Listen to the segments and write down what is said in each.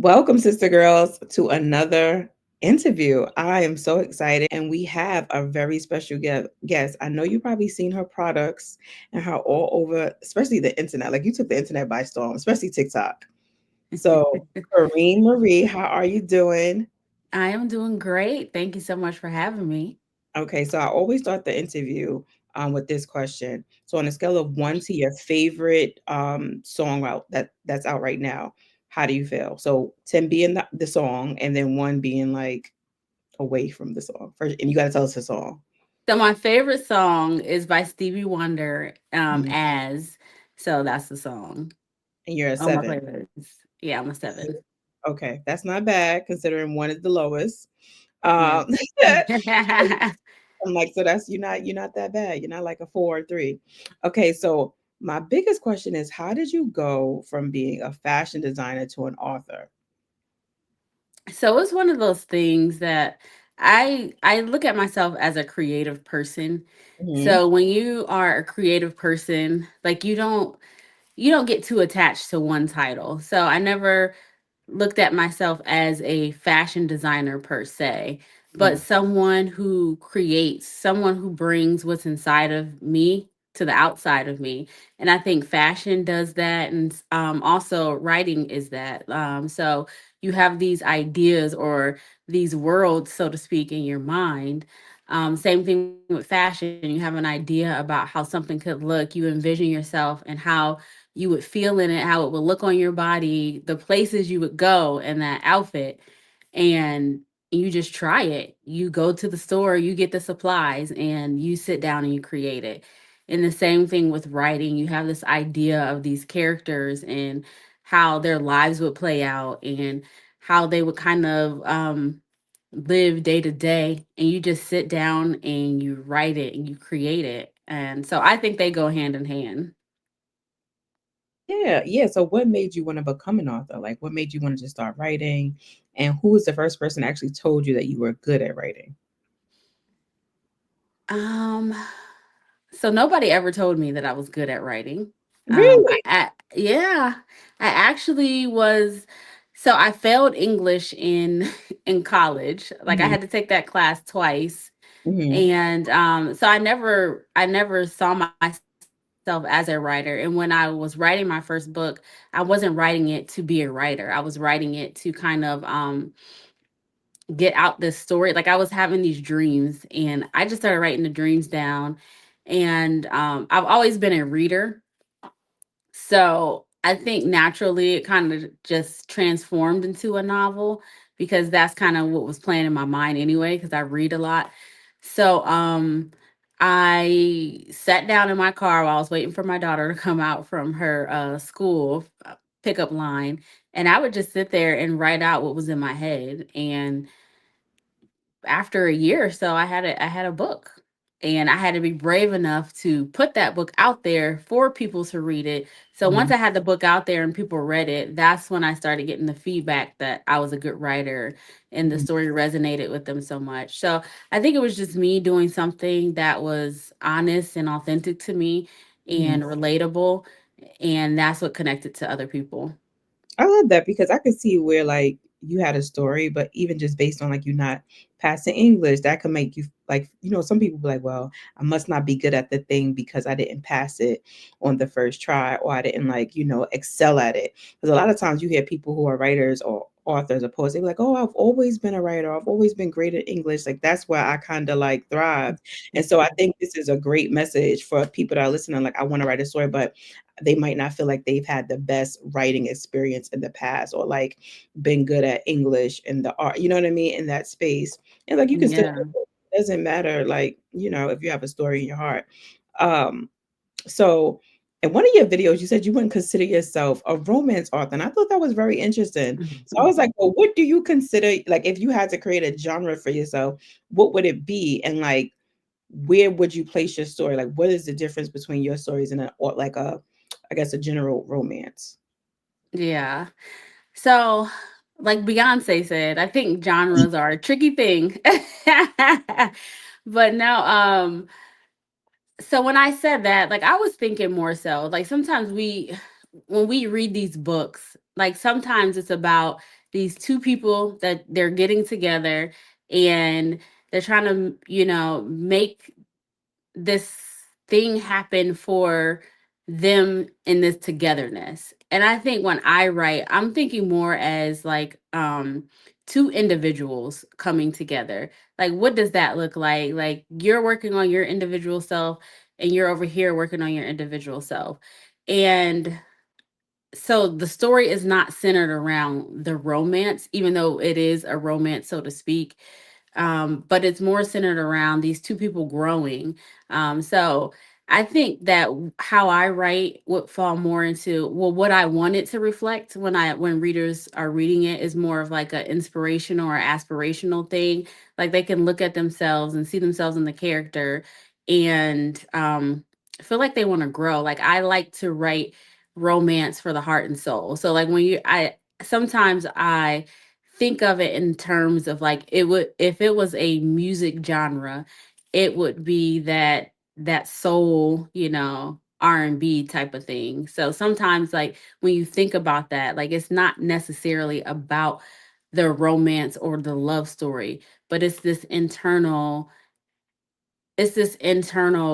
Welcome, Sister Girls, to another interview. I am so excited, and we have a very special guest. I know you've probably seen her products and her all over, especially the internet. Like you took the internet by storm, especially TikTok. So, Corine Marie, how are you doing? I am doing great. Thank you so much for having me. Okay, so I always start the interview with this question. So, on a scale of one to your favorite song out that's out right now, how do you feel? So, 10 being the song, and then one being like away from the song first, and you got to tell us the song. So my favorite song is by Stevie Wonder, Mhm. As. So that's the song And you're a on my 7. playlist. Yeah, I'm a 7. Okay, that's not bad considering one is the lowest. Yeah. Um, I'm like, so that's you're not that bad. You're not like a 4 or 3. Okay, so my biggest question is, how did you go from being a fashion designer to an author? So it's one of those things that I look at myself as a creative person. Mhm. So when you are a creative person, like you don't get too attached to one title. So I never looked at myself as a fashion designer per se, but Mhm. someone who creates, someone who brings what's inside of me to the outside of me. And I think fashion does that. And also writing is that. So you have these ideas or these worlds, so to speak, in your mind. Same thing with fashion. You have an idea about how something could look. You envision yourself and how you would feel in it, how it would look on your body, the places you would go in that outfit. And you just try it. You go to the store, you get the supplies, and you sit down and you create it. And the same thing with writing. You have this idea of these characters and how their lives would play out and how they would kind of live day to day. And you just sit down and you write it and you create it. And so I think they go hand in hand. Yeah, yeah. So, what made you want to become an author? Like, what made you want to just start writing? And who was the first person that actually told you that you were good at writing? Um, so nobody ever told me that I was good at writing. Really? Yeah, I actually was. So I failed English in in college. Like I Mhm. had to take that class twice, Mhm. and so I never saw myself as a writer. And when I was writing my first book, I wasn't writing it to be a writer. I was writing it to kind of get out this story. Like I was having these dreams and I just started writing the dreams down. And I've always been a reader. So I think naturally it kind of just transformed into a novel because that's kind of what was playing in my mind anyway, because I read a lot. So I sat down in my car while I was waiting for my daughter to come out from her school pickup line. And I would just sit there and write out what was in my head. And after a year or so, I had a book. And I had to be brave enough to put that book out there for people to read it. So once Mhm. I had the book out there and people read it, that's when I started getting the feedback that I was a good writer and the Mhm. story resonated with them so much. So I think it was just me doing something that was honest and authentic to me Mhm. and relatable. And that's what connected to other people. I love that because I could see where like you had a story, but even just based on like you not passing English, that could make you like, some people be like, well, I must not be good at the thing because I didn't pass it on the first try, or I didn't like, excel at it. Because a lot of times you hear people who are writers or authors or poets, they be like, oh, I've always been a writer, I've always been great at English. Like that's where I kind of like thrived. And so I think this is a great message for people that are listening. Like, I want to write a story, but they might not feel like they've had the best writing experience in the past, or like been good at English and the art, you know what I mean, in that space. And like you can still, Yeah. it doesn't matter, like, if you have a story in your heart. Um, so in one of your videos, you said you wouldn't consider yourself a romance author. And I thought that was very interesting. So I was like, well, what do you consider, like, if you had to create a genre for yourself, what would it be? And like, where would you place your story? Like, what is the difference between your stories and or like I guess, a general romance? Yeah. So, like Beyonce said, I think genres are a tricky thing. But no, so when I said that, like I was thinking more so, like sometimes when we read these books, like sometimes it's about these two people that they're getting together, and they're trying to, make this thing happen for them in this togetherness. And I think when I write, I'm thinking more as like two individuals coming together. Like what does that look like? Like you're working on your individual self and you're over here working on your individual self. And so the story is not centered around the romance, even though it is a romance, so to speak, but it's more centered around these two people growing. So I think that how I write would fall more into, well, what I want it to reflect when readers are reading it is more of like an inspirational or aspirational thing. Like they can look at themselves and see themselves in the character and feel like they want to grow. Like I like to write romance for the heart and soul. So like when you I sometimes I think of it in terms of like it would, if it was a music genre, it would be that soul, R&B type of thing. So sometimes like when you think about that, like it's not necessarily about the romance or the love story, but it's this internal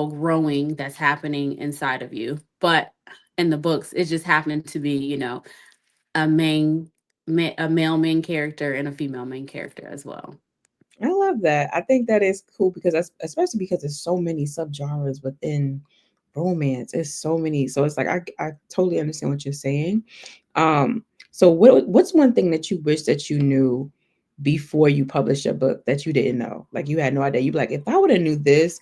growing that's happening inside of you. But in the books, it's just happening to be, a a male main character and a female main character as well. I love that. I think that is cool because that's especially because there's so many subgenres within romance. There's so many. So it's like I totally understand what you're saying. Um, so what's one thing that you wish that you knew before you published your book that you didn't know? Like you had no idea. You be like, if I would have knew this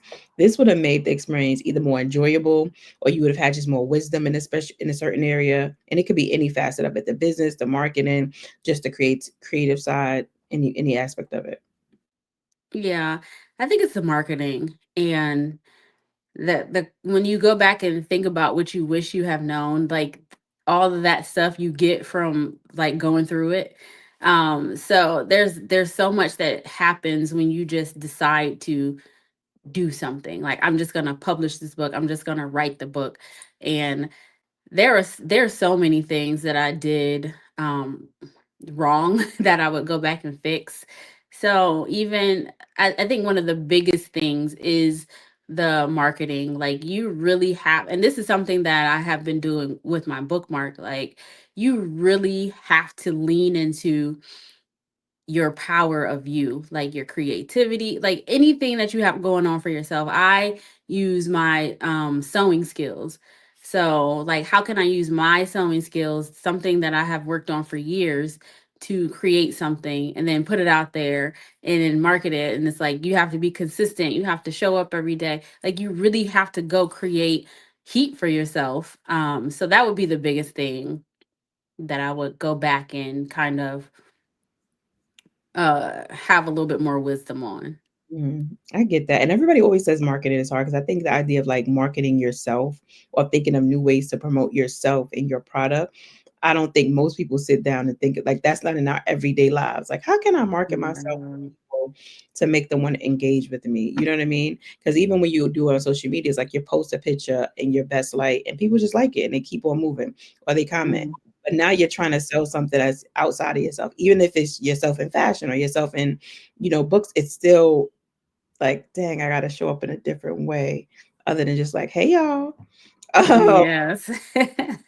would have made the experience either more enjoyable or you would have had just more wisdom in especially in a certain area. And it could be any facet of it, the business, the marketing, just the creative side, any aspect of it. Yeah, I think it's the marketing and the when you go back and think about what you wish you have known, like all of that stuff you get from like going through it. So there's so much that happens when you just decide to do something. Like I'm just gonna publish this book. I'm just gonna write the book, and there's so many things that I did wrong that I would go back and fix. So even I think one of the biggest things is the marketing. Like you really have, and this is something that I have been doing with my bookmark. Like you really have to lean into your power of you, like your creativity, like anything that you have going on for yourself. I use my sewing skills. So like how can I use my sewing skills, something that I have worked on for years, to create something and then put it out there and then market it? And it's like you have to be consistent, you have to show up every day, like you really have to go create heat for yourself. So that would be the biggest thing that I would go back and kind of have a little bit more wisdom on. Mhm. I get that. And everybody always says marketing is hard because I think the idea of like marketing yourself or thinking of new ways to promote yourself and your product, I don't think most people sit down and think like that's not in our everyday lives. Like, how can I market myself to Right. people to make them want to engage with me? You know what I mean? Because even when you do it on social media, it's like you post a picture in your best light and people just like it and they keep on moving or they comment. Mm. But now you're trying to sell something that's outside of yourself, even if it's yourself in fashion or yourself in, books, it's still like, dang, I gotta show up in a different way other than just like, hey y'all. Um, Yes.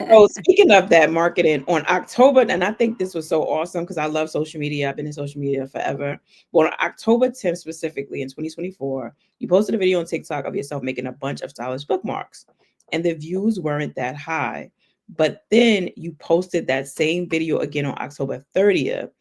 so speaking of that marketing on October, and I think this was so awesome because I love social media. I've been in social media forever. But on October 10th, specifically in 2024, you posted a video on TikTok of yourself making a bunch of stylish bookmarks. And the views weren't that high. But then you posted that same video again on October 30th.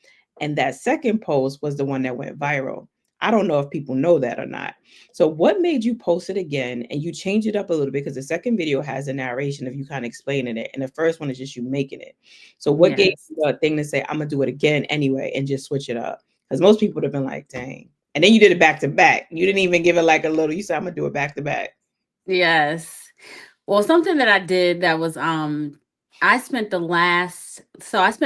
And that second post was the one that went viral. I don't know if people know that or not. So what made you post it again and you change it up a little bit because the second video has a narration of you kind of explaining it and the first one is just you making it. So what gave Yes. you the thing to say I'm gonna do it again anyway and just switch it up? Because most people would have been like, dang. And then you did it back to back. You didn't even give it like a little. You said I'm gonna do it back to back. Yes. Well, something that I did that was I spent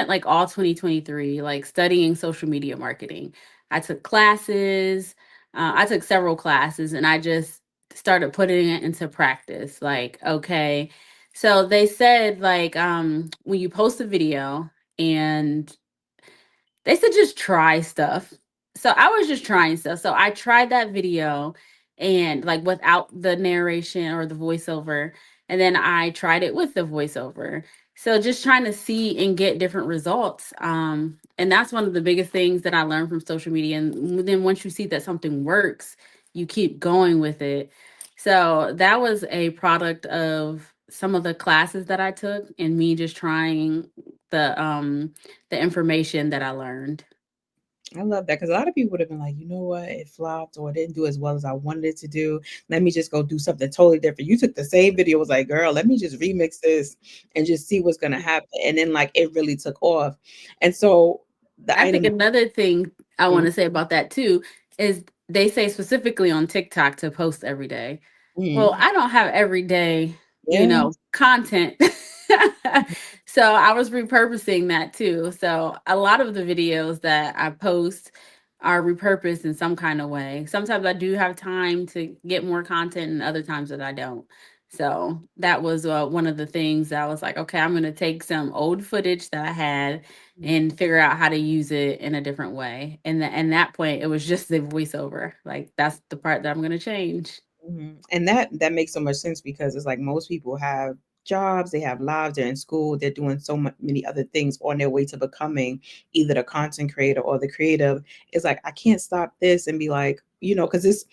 like all 2023 like studying social media marketing. I took classes, I took several classes and I just started putting it into practice. Like, okay. So they said like when you post a video and They said just try stuff. So I was just trying stuff. So I tried that video and like without the narration or the voiceover. And then I tried it with the voiceover. So just trying to see and get different results. And that's one of the biggest things that I learned from social media. And then once you see that something works, you keep going with it. So that was a product of some of the classes that I took and me just trying the information that I learned. I love that because a lot of people would have been like, you know what, it flopped or it didn't do as well as I wanted it to do. Let me just go do something totally different. You took the same video, was like, girl, let me just remix this and just see what's gonna happen. And then like it really took off. And so the I think item. another thing I want Mhm, to say about that too is they say specifically on TikTok to post every day. Well, mhm. I don't have everyday, Yeah. content. So I was repurposing that too. So a lot of the videos that I post are repurposed in some kind of way. Sometimes I do have time to get more content and other times that I don't. So that was one of the things that I was like, okay, I'm going to take some old footage that I had and figure out how to use it in a different way. And that point, it was just the voiceover. Like that's the part that I'm going to change. And that makes so much sense because it's like most people have jobs, they have lives, they're in school, they're doing many other things on their way to becoming either the content creator or the creative. It's like I can't stop this and be like, because it's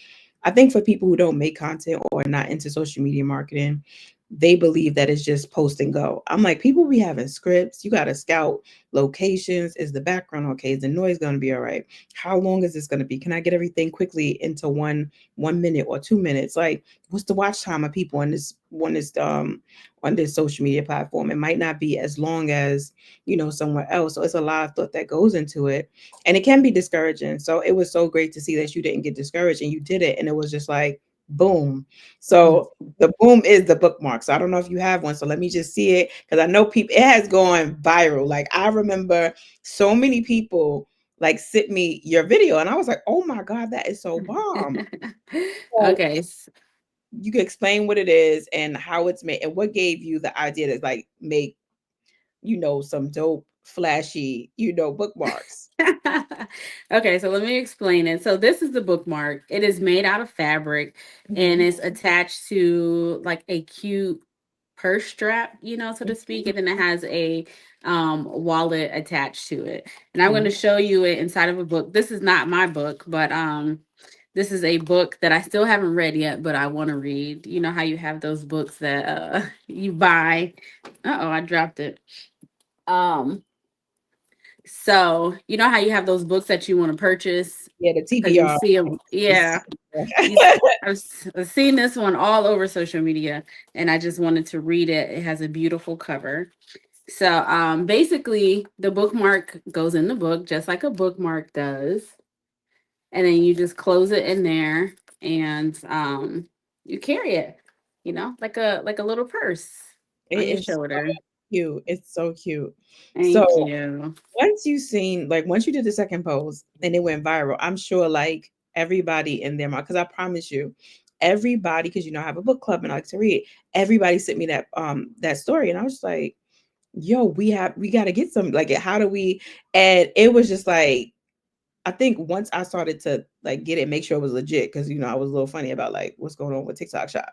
I think for people who don't make content or not into social media marketing, they believe that it's just post and go. I'm like, people be having scripts. You got to scout locations. Is the background okay? Is the noise going to be all right? How long is this going to be? Can I get everything quickly into 1 minute or 2 minutes? Like, what's the watch time of people on this social media platform? It might not be as long as somewhere else. So it's a lot of thought that goes into it, and it can be discouraging. So it was so great to see that you didn't get discouraged and you did it, and it was just like boom. So the boom is the bookmark. So I don't know if you have one. So let me just see it because I know people. It has gone viral. Like I remember so many people like sent me your video, and I was like, oh my god, that is so bomb. So Okay. you can explain what it is and how it's made, and what gave you the idea to like make some dope, flashy bookmarks. Okay, so let me explain it. So this is the bookmark. It is made out of fabric and Hmm. it's attached to like a cute purse strap, so to speak, and then it has a wallet attached to it. And I'm going to Hmm. show you it inside of a book. This is not my book, but this is a book that I still haven't read yet, but I want to read. You know how you have those books that you buy. Uh-oh, I dropped it. Um so, you know how you have those books that you want to purchase Yeah, the because you TBR. see them? Yeah. You, I've seen this one all over social media and I just wanted to read it. It has a beautiful cover. So, basically, the bookmark goes in the book just like a bookmark does. And then you just close it in there and you carry it, like a little purse on your It's so shoulder. cute. It's so cute. So Thank you. once you did the second post and it went viral, I'm sure like everybody in their mind, because I promise you, everybody, because I have a book club and I like to read, everybody sent me that story. And I was like, yo, we gotta get some, like, how do we, and it was just like, I think once I started to like get it, make sure it was legit, because I was a little funny about like what's going on with TikTok Shop.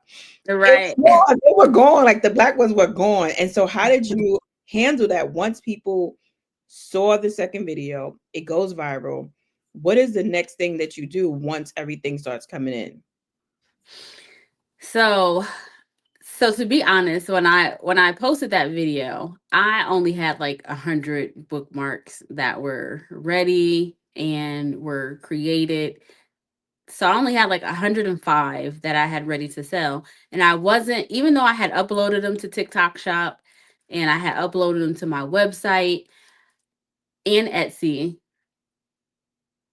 It Right. was gone. They were gone. Like the black ones were gone. And so, how did you handle that once people saw the second video? It goes viral. What is the next thing that you do once everything starts coming in? So So to be honest, when I posted that video, I only had like 100 bookmarks that were ready and were created. So I only had like 105 that I had ready to sell. And I wasn't, even though I had uploaded them to TikTok Shop and I had uploaded them to my website and Etsy,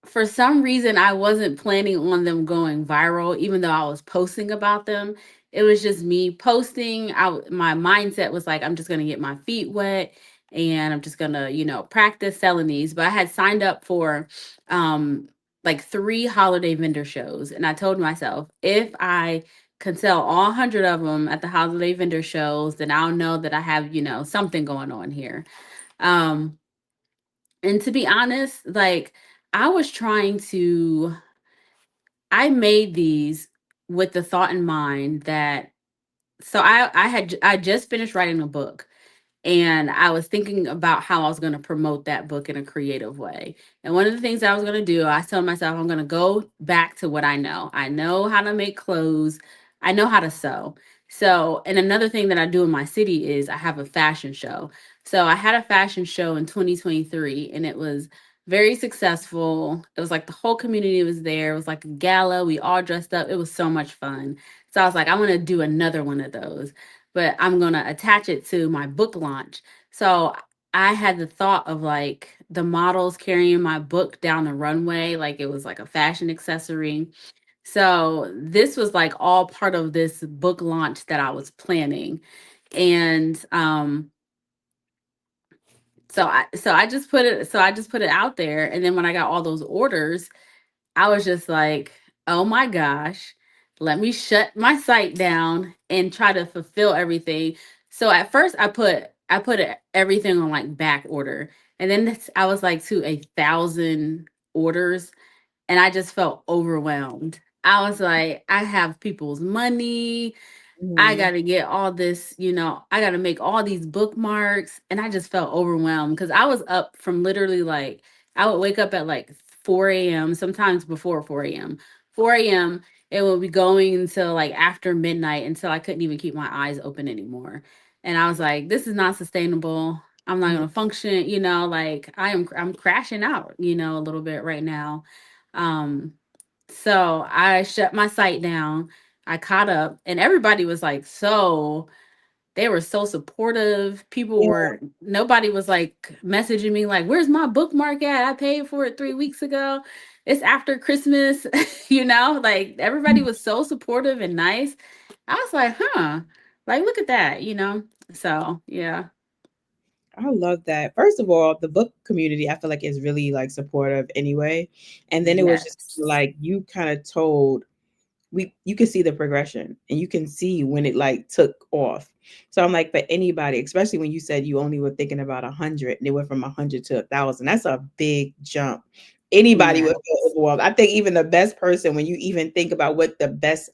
for some reason I wasn't planning on them going viral even though I was posting about them. It was just me posting. My mindset was like I'm just going to get my feet wet and I'm just going to, practice selling these. But I had signed up for like 3 holiday vendor shows and I told myself if I can sell all 100 of them at the holiday vendor shows, then I'll know that I have, something going on here. Um And to be honest, like I was trying to I made these with the thought in mind that I just finished writing a book, and I was thinking about how I was going to promote that book in a creative way. And one of the things I was going to do, I told myself I'm going to go back to what I know. I know how to make clothes. I know how to sew. So, and another thing that I do in my city is I have a fashion show. So, I had a fashion show in 2023, and it was very successful. It was like the whole community was there. It was like a gala. We all dressed up. It was so much fun. So, I was like, I want to do another one of those, but I'm going to attach it to my book launch. So I had the thought of like the models carrying my book down the runway, like it was like a fashion accessory. So this was like all part of this book launch that I was planning. And I just put it out there, and then when I got all those orders, I was just like, oh my gosh, let me shut my site down and try to fulfill everything. So at first everything on like back order. And then I was like to 1,000 orders, and I just felt overwhelmed. I was like, I have people's money. I Mhm. got to get all this, I got to make all these bookmarks. And I just felt overwhelmed because I was up from literally like, I would wake up at like 4 a.m., sometimes before 4 a.m. 4 a.m., it would be going until like after midnight until I couldn't even keep my eyes open anymore. And I was like, this is not sustainable. I'm not Mhm. going to function, like I'm crashing out, a little bit right now. Um, so I shut my site down. I caught up, and everybody was like, they were so supportive. Yeah. Nobody was like messaging me, like, where's my bookmark at? I paid for it 3 weeks ago. It's after Christmas, like everybody was so supportive and nice. I was like, huh, like, look at that, So, yeah. I love that. First of all, the book community, I feel like is really like supportive anyway. And then it was just Yes. like you kind of told you can see the progression and you can see when it like took off. So I'm like, for anybody, especially when you said you only were thinking about 100 and it went from 100 to 1,000, that's a big jump. Anybody would feel Yes. overwhelmed. I think even the best person, when you even think about what the best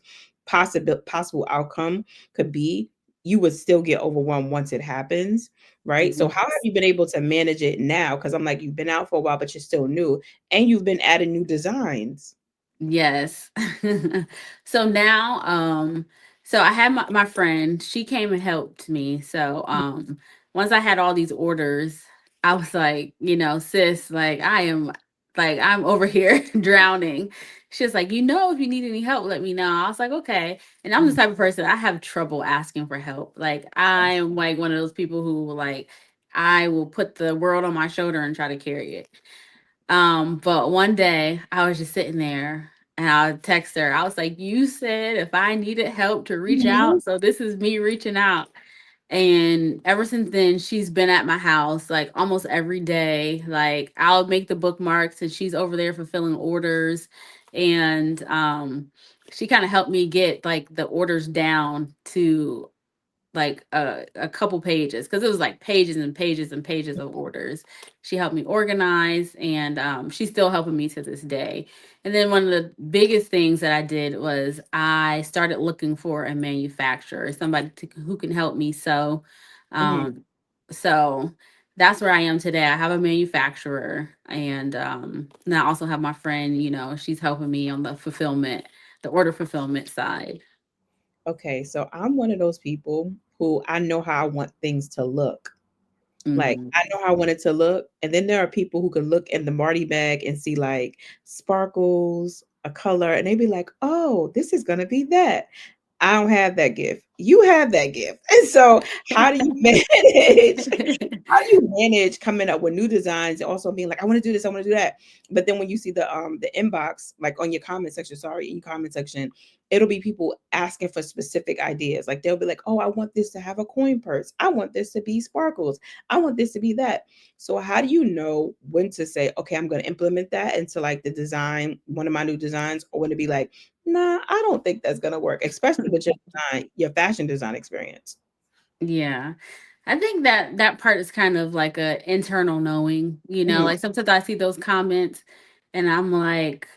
possible outcome could be, you would still get overwhelmed once it happens, right? So how have Yes. you been able to manage it now? Because I'm like, you've been out for a while, but you're still new, and you've been adding new designs. Yes. So now, so I had my friend, she came and helped me. So once I had all these orders, I was like, sis, I'm over here drowning. She's like, if you need any help, let me know. I was like, okay. And I'm the Mhm. type of person, I have trouble asking for help. Like I am like one of those people who like I will put the world on my shoulder and try to carry it. But one day I was just sitting there and I text her. I was like, you said if I needed help to reach Mhm. out. So this is me reaching out. And ever since then, she's been at my house like almost every day. Like I'll make the bookmarks and she's over there fulfilling orders. And she kind of helped me get like the orders down to like a couple pages because it was like pages and pages and pages of orders. She helped me organize, and she's still helping me to this day. And then one of the biggest things that I did was I started looking for a manufacturer, somebody who can help me sew. Mhm. Um, so that's where I am today. I have a manufacturer, and I also have my friend. She's helping me on the order fulfillment side. Okay, so I'm one of those people who I know how I want things to look. Like, Hmm. I know how I want it to look, and then there are people who can look in the Marty bag and see, like, sparkles, a color, and they be like, "Oh, this is gonna be that." I don't have that gift. You have that gift. And so how do you manage how do you manage coming up with new designs and also being like, I want to do this, I want to do that. But then when you see the inbox, like on your comment section, sorry, in your comment section, it'll be people asking for specific ideas. Like they'll be like, oh, I want this to have a coin purse. I want this to be sparkles. I want this to be that. So how do you know when to say, okay, I'm gonna implement that into like the design, one of my new designs, or when to be like, nah, I don't think that's gonna work, especially with your design, your fashion design experience. Yeah. I think that that part is kind of like a internal knowing, you know, Mhm. like sometimes I see those comments and I'm like,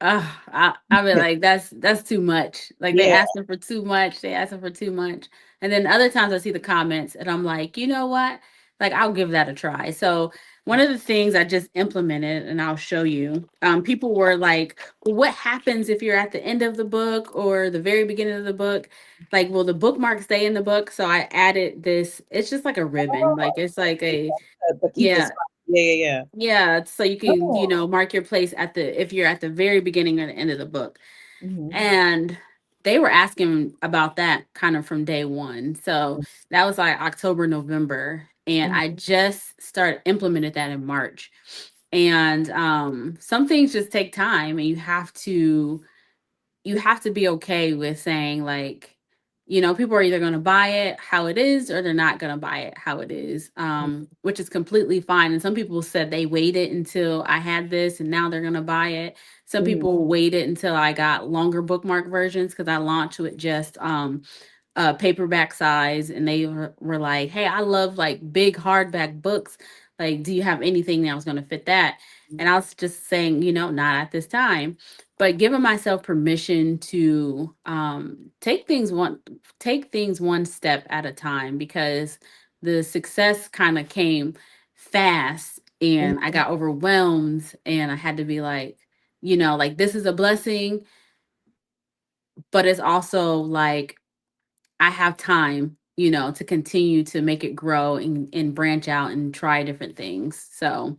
I mean, like that's too much. Like they Yeah. asking for too much. They asking for too much. And then other times I see the comments and I'm like, you know what? Like I'll give that a try. So one of the things I just implemented, and I'll show you. People were like, well, "What happens if you're at the end of the book or the very beginning of the book? Like, will the bookmark stay in the book?" So I added this. It's just like a ribbon. Like it's like a But keep the yeah. spot. Yeah, yeah, yeah. Yeah, so you can, Oh. mark your place at the if you're at the very beginning or the end of the book. Mhm. And they were asking about that kind of from day one. So that was like October, November. And Mhm. I just started implemented that in March. And some things just take time and you have to be okay with saying like, people are either going to buy it how it is or they're not going to buy it how it is, which is completely fine. And some people said they waited until I had this and now they're going to buy it. Some Mhm. people waited until I got longer bookmark versions because I launched with just paperback size, and they were like, "Hey, I love like big hardback books. Like, do you have anything that was going to fit that?" And I was just saying, not at this time, but giving myself permission to take things one step at a time, because the success kind of came fast and I Mhm. got overwhelmed and I had to be like, like this is a blessing, but it's also like I have time, to continue to make it grow and branch out and try different things. So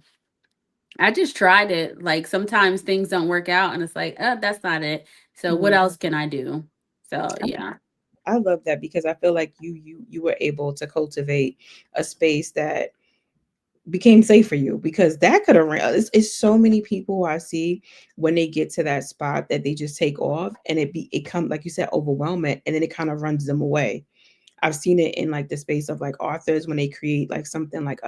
I just tried it. Like sometimes things don't work out and it's like, that's not it. So what Mhm. else can I do? So yeah. I love that because I feel like you were able to cultivate a space that became safe for you because that could have ran. It's so many people I see when they get to that spot that they just take off and it come like you said overwhelming and then it kind of runs them away. I've seen it in like the space of like authors when they create like something like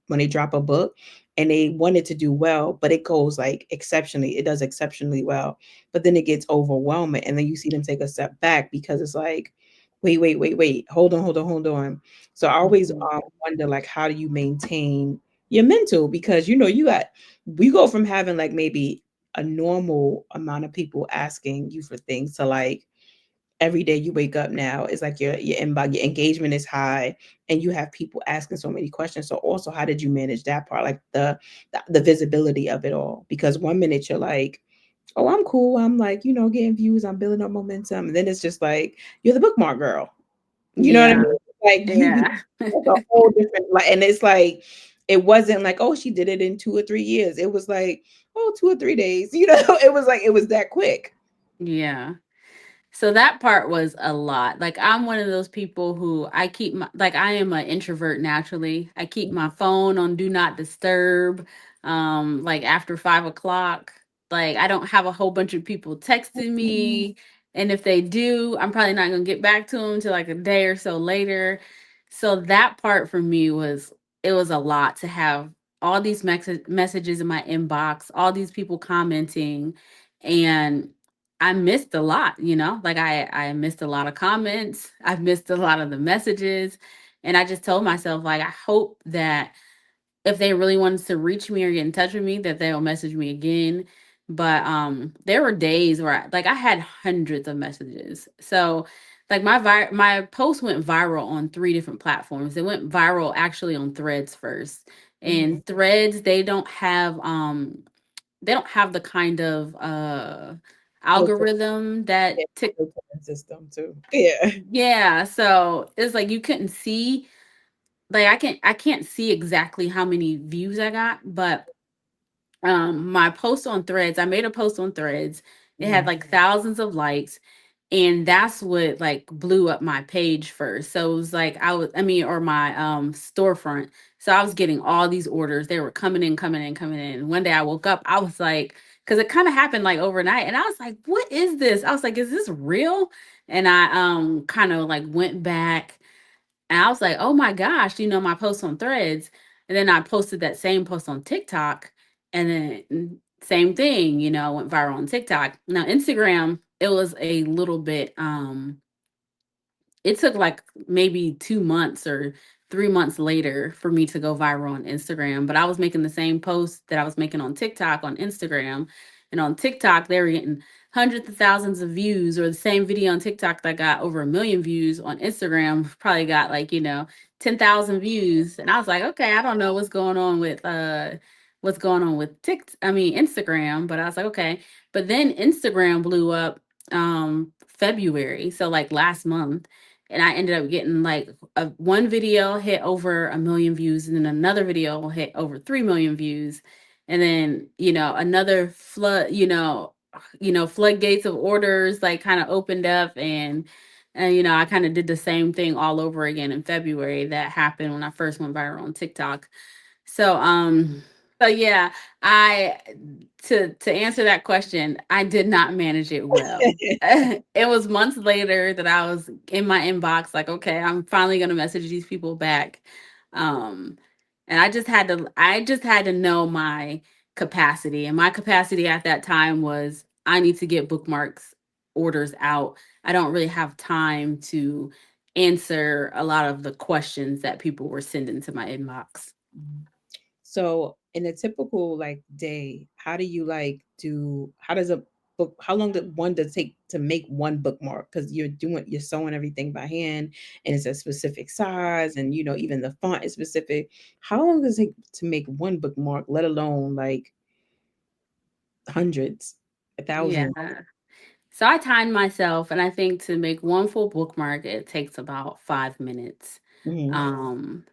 when they drop a book and they want it to do well, but it goes like exceptionally, it does exceptionally well, but then it gets overwhelming and then you see them take a step back because it's like, wait, hold on. So I always Mhm. wonder like how do you maintain your mental because you got we go from having like maybe a normal amount of people asking you for things to like every day you wake up now it's like your inbox your engagement is high and you have people asking so many questions so also how did you manage that part like the visibility of it all because one minute you're like oh I'm cool I'm like getting views I'm building up momentum and then it's just like you're the bookmark girl you know what I Yeah. mean like you be Yeah. like a whole different like and it's like it wasn't like oh she did it in 2 or 3 years it was like oh 2 or 3 days it was like it was that quick. Yeah. So that part was a lot. Like I'm one of those people who I keep my like I am an introvert naturally. I keep my phone on do not disturb. Like after 5 o'clock. Like I don't have a whole bunch of people texting me. And if they do, I'm probably not gonna get back to them until like a day or so later. So that part for me was it was a lot to have all these messages in my inbox, all these people commenting, and I missed a lot, like I missed a lot of comments. I've missed a lot of the messages. And I just told myself, like, I hope that if they really wanted to reach me or get in touch with me, that they'll message me again. But there were days where I had hundreds of messages. So like my post went viral on three different platforms. It went viral actually on Threads first. Mhm. And Threads, they don't have the kind of Filter, algorithm yeah, that tick. filtering system too. Yeah. Yeah, so it's like you couldn't see, like I can't see exactly how many views I got, but my post on Threads, I made a post on Threads. It had Mhm. like thousands of likes, and that's what like blew up my page first. So it was like or my storefront. So I was getting all these orders. They were coming in, coming in, coming in. One day I woke up, I was like, because it kind of happened like overnight, and I was like, what is this? I was like, is this real? And I kind of like went back and I was like, oh my gosh, my post on Threads. And then I posted that same post on TikTok. And then same thing, went viral on TikTok. Now, Instagram, it was a little bit, it took like maybe 2 months or 3 months later for me to go viral on Instagram. But I was making the same post that I was making on TikTok on Instagram. And on TikTok, they were getting hundreds of thousands of views, or the same video on TikTok that got over 1 million views on Instagram probably got like, 10,000 views. And I was like, okay, I don't know what's going on with Instagram, but I was like, okay. But then Instagram blew up February, so like last month, and I ended up getting like one video hit over 1 million views, and then another video hit over 3 million views, and then another floodgates of orders like kind of opened up, and I kind of did the same thing all over again in February. That happened when I first went viral on TikTok. So yeah, I to answer that question, I did not manage it well. It was months later that I was in my inbox like, okay, I'm finally going to message these people back. Um and I just had to know my capacity. And my capacity at that time was I need to get bookmarks orders out. I don't really have time to answer a lot of the questions that people were sending to my inbox. Mhm. So in a typical like day, how do you like do how does a book how long does take to make one bookmark? Because you're sewing everything by hand and it's a specific size and even the font is specific. How long does it take to make one bookmark, let alone like hundreds, a Yeah. thousand? So I timed myself, and I think to make one full bookmark, it takes about 5 minutes. Hmm. Um,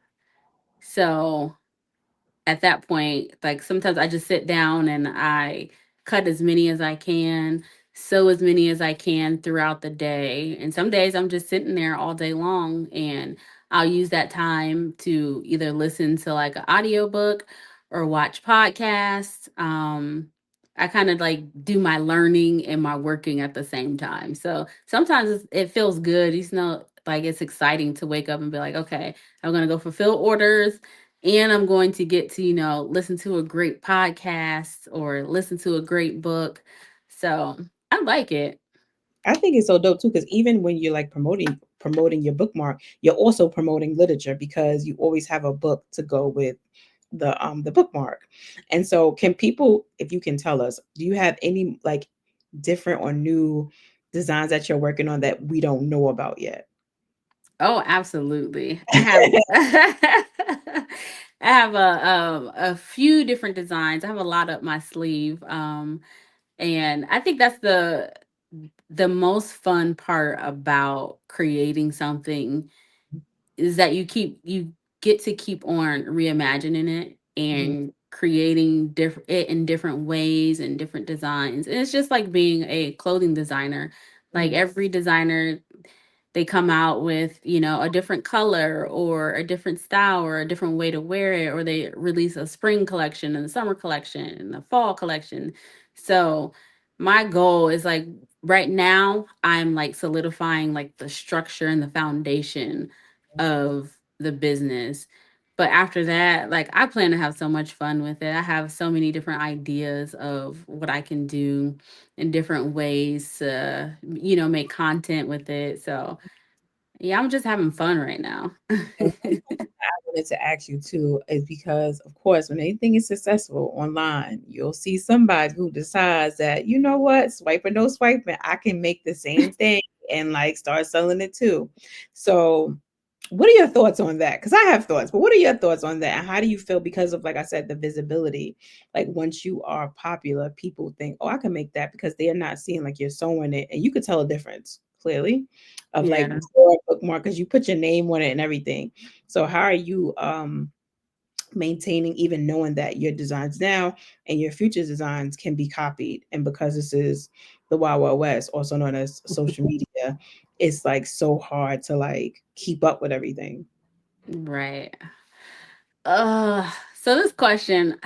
so at that point, like sometimes I just sit down and I cut as many as I can, sew as many as I can throughout the day. And some days I'm just sitting there all day long, and I'll use that time to either listen to like an audiobook or watch podcasts. I kind of like do my learning and my working at the same time. So sometimes it feels good. Like it's exciting to wake up and be like, okay, I'm going to go fulfill orders, and I'm going to get to, listen to a great podcast or listen to a great book. So I like it. I think it's so dope too, because even when you're like promoting your bookmark, you're also promoting literature because you always have a book to go with the bookmark. And so can people, if you can tell us, do you have any like different or new designs that you're working on that we don't know about yet? Oh, absolutely. I have I have a few different designs. I have a lot up my sleeve. And I think that's the most fun part about creating something, is that you get to keep on reimagining it Mhm. and creating it in different ways and different designs. And it's just like being a clothing designer. Like Mhm. every designer, they come out with, a different color or a different style or a different way to wear it, or they release a spring collection and a summer collection and a fall collection. So my goal is like, right now I'm like solidifying like the structure and the foundation of the business. But after that, like I plan to have so much fun with it. I have so many different ideas of what I can do in different ways to, make content with it. So yeah, I'm just having fun right now. And one thing I wanted to ask you too is because, of course, when anything is successful online, you'll see somebody who decides that, you know what, swipe or no swiping, I can make the same thing and like start selling it too. So, what are your thoughts on that? Because I have thoughts, but what are your thoughts on that? And how do you feel because of, like I said, the visibility? Like once you are popular, people think, oh, I can make that because they are not seeing like you're sewing it, and you could tell a difference clearly of like Yeah. your bookmark because you put your name on it and everything. So how are you maintaining even knowing that your designs now and your future designs can be copied? And because this is the Wild Wild West, also known as social media, it's like so hard to like keep up with everything. Right. So this question,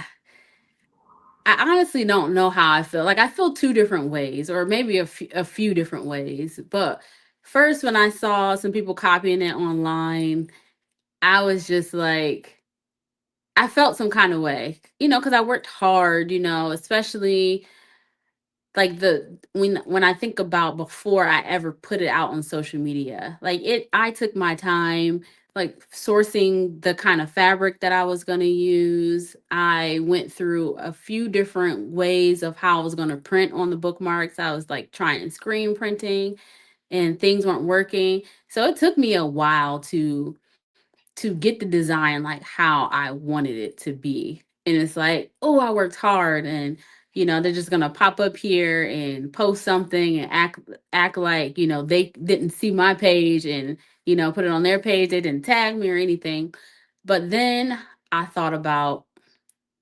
I honestly don't know how I feel. Like I feel two different ways, or maybe a few different ways. But first, when I saw some people copying it online, I was just like, I felt some kind of way, because I worked hard, especially like when I think about before I ever put it out on social media. Like I took my time. like sourcing the kind of fabric that I was going to use. I went through a few different ways of how I was going to print on the bookmarks. I was like trying screen printing and things weren't working. So it took me a while to get the design like how I wanted it to be. And it's like, oh, I worked hard, and they're just gonna pop up here and post something and act like, they didn't see my page and, put it on their page. They didn't tag me or anything. But then I thought about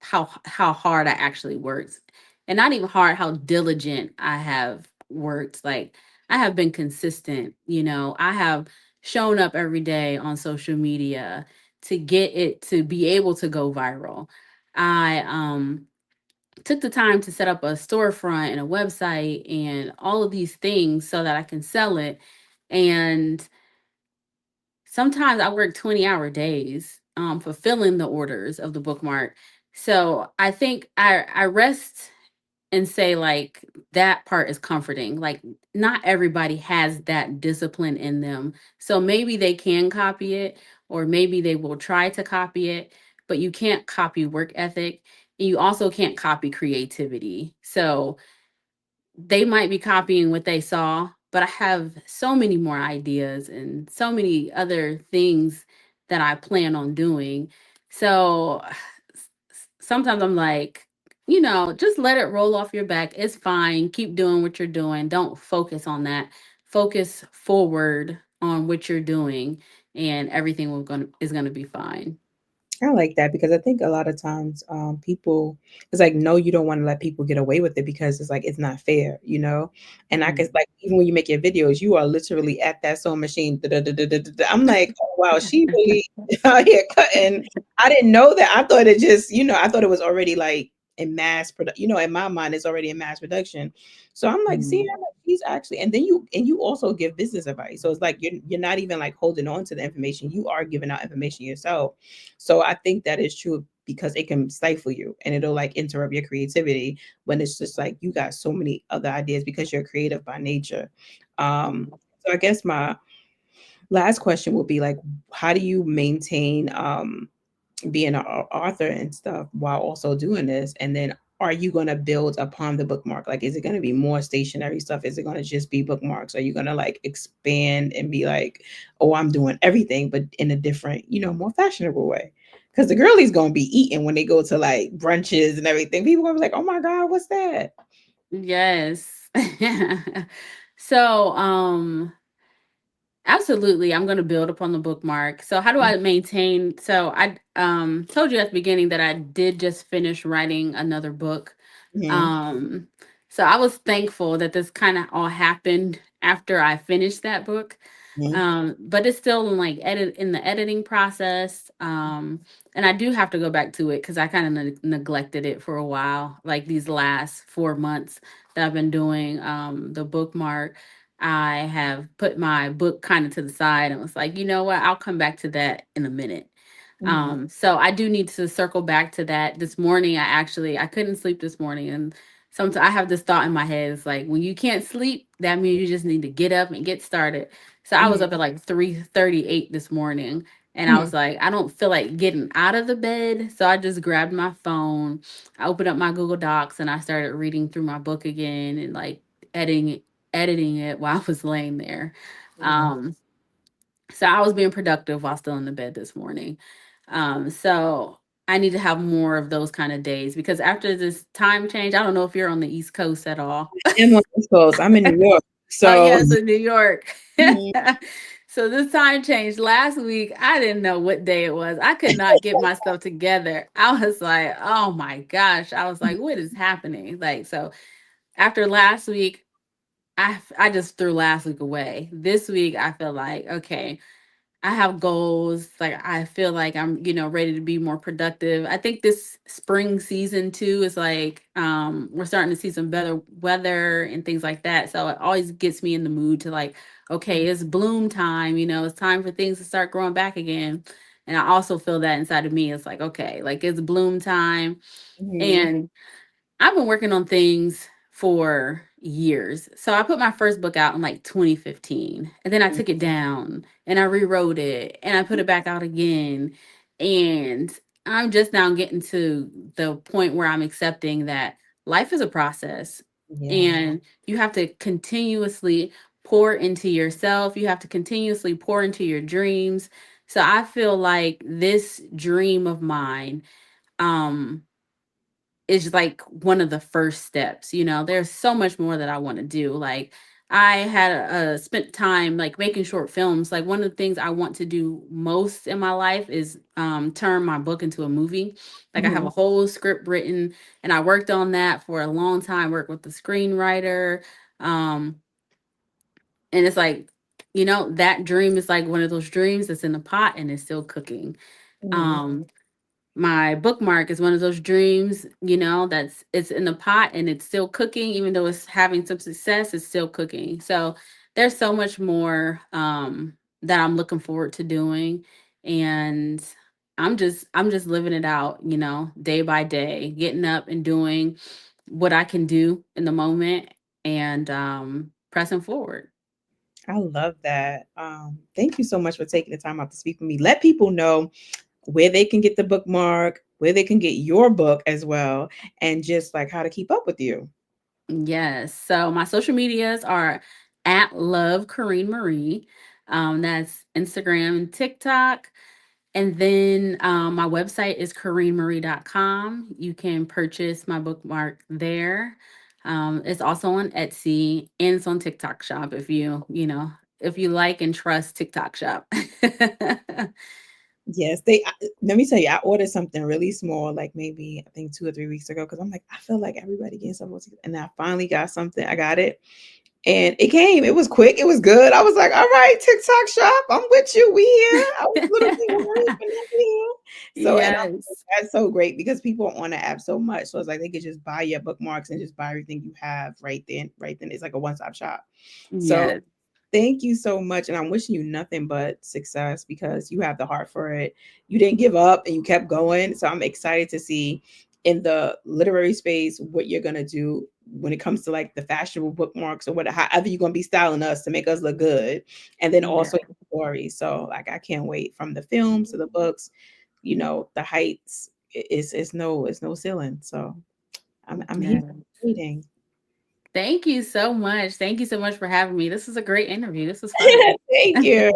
how hard I actually worked. And not even hard, how diligent I have worked. Like, I have been consistent, I have shown up every day on social media to get it to be able to go viral. I took the time to set up a storefront and a website and all of these things so that I can sell it. And sometimes I work 20-hour days, fulfilling the orders of the bookmark. So I think I rest and say, like, that part is comforting. Like, not everybody has that discipline in them. So maybe they can copy it, or maybe they will try to copy it, but you can't copy work ethic. And you also can't copy creativity. So they might be copying what they saw, but I have so many more ideas and so many other things that I plan on doing. So sometimes I'm like, just let it roll off your back. It's fine. Keep doing what you're doing. Don't focus on that. Focus forward on what you're doing, and everything is gonna be fine. I like that because I think a lot of times people it's like no, you don't want to let people get away with it because it's like it's not fair, you know. And I guess Mm. like even when you make your videos, you are literally at that sewing machine. I'm like, oh, wow, she really out here cutting. I didn't know that. I thought it just, I thought it was already like in mass production. In my mind, it's already in mass production. So I'm like, see, Mm. I'm like, he's actually, and then you also give business advice. So it's like you're not even like holding on to the information. You are giving out information yourself. So I think that is true because it can stifle you and it'll like interrupt your creativity when it's just like you got so many other ideas because you're creative by nature. So I guess my last question would be like, how do you maintain being an author and stuff while also doing this? And then are you going to build upon the bookmark? Like, is it going to be more stationary stuff? Is it going to just be bookmarks? Are you going to like expand and be like, oh, I'm doing everything, but in a different, more fashionable way? Because the girlies going to be eating when they go to like brunches and everything. People going to be like, oh my God, what's that? Yes. So, absolutely, I'm going to build upon the bookmark. So how do I maintain? So I told you at the beginning that I did just finish writing another book. Mm-hmm. Um so I was thankful that this kind of all happened after I finished that book. But it's still in like in the editing process. And I do have to go back to it because I kind of neglected it for a while, like these last 4 months that I've been doing the bookmark. I have put my book kind of to the side and was like, you know what, I'll come back to that in a minute. Mm-hmm. So I do need to circle back to that. This morning, I couldn't sleep this morning, and sometimes I have this thought in my head. It's like, when you can't sleep, that means you just need to get up and get started. So I was Mm-hmm. up at like 3:38 this morning, and I Mm-hmm. was like, I don't feel like getting out of the bed, so I just grabbed my phone, I opened up my Google Docs, and I started reading through my book again and like editing editing it while I was laying there. Um, so I was being productive while still in the bed this morning. So I need to have more of those kind of days because after this time change, I don't know if you're on the East Coast at all. I'm on the East Coast. I'm in New York. Oh So, yes, in New York. mhm, So this time change last week. I didn't know what day it was. I could not get myself together. I was like, oh my gosh. I was like, what is happening? Like, so after last week, I just threw last week away. This week I feel like, okay, I have goals. Like, I feel like I'm, ready to be more productive. I think this spring season too is like we're starting to see some better weather and things like that. So it always gets me in the mood to like, okay, it's bloom time, it's time for things to start growing back again. And I also feel that inside of me. It's like, okay, like it's bloom time. mhm, And I've been working on things for years. So I put my first book out in like 2015, and then I took it down and I rewrote it and I put it back out again. And I'm just now getting to the point where I'm accepting that life is a process, Yeah. and you have to continuously pour into yourself. You have to continuously pour into your dreams. So I feel like this dream of mine, um is like one of the first steps. There's so much more that I want to do. Like, I had spent time like making short films. Like, one of the things I want to do most in my life is turn my book into a movie. Like, I have Mhm. a whole script written, and I worked on that for a long time. Worked with the screenwriter, um and it's like, that dream is like one of those dreams that's in the pot and it's still cooking. Mhm. um my bookmark is one of those dreams, that's it's in the pot and it's still cooking. Even though it's having some success, it's still cooking. So there's so much more that I'm looking forward to doing. And I'm just living it out, day by day, getting up and doing what I can do in the moment, and pressing forward. I love that. Thank you so much for taking the time out to speak with me. Let people know where they can get the bookmark, where they can get your book as well, and just like how to keep up with you. Yes. So my social medias are at Love Corine Marie. That's Instagram and TikTok. And then my website is CorineMarie.com. You can purchase my bookmark there. It's also on Etsy, and it's on TikTok Shop if you like and trust TikTok Shop. Yes, let me tell you, I ordered something really small, like maybe I think 2 or 3 weeks ago, because I'm like, I feel like everybody getting something, and I finally got something. I got it, and it came. It was quick. It was good. I was like, all right, TikTok shop, I'm with you. We here. I was a little bit worried, but now we here. So, and Yes. that's so great because people are on the app so much. So it's like they could just buy your bookmarks and just buy everything you have right then. Right then, it's like a one-stop shop. So Yes. thank you so much. And I'm wishing you nothing but success because you have the heart for it. You didn't give up and you kept going. So I'm excited to see in the literary space what you're gonna do when it comes to like the fashionable bookmarks or what however you're gonna be styling us to make us look good. And then Yeah. also stories. So like I can't wait from the films to the books, the heights it's no ceiling. So I'm here Yeah. waiting. Thank you so much. Thank you so much for having me. This was a great interview. This was fun. Thank you.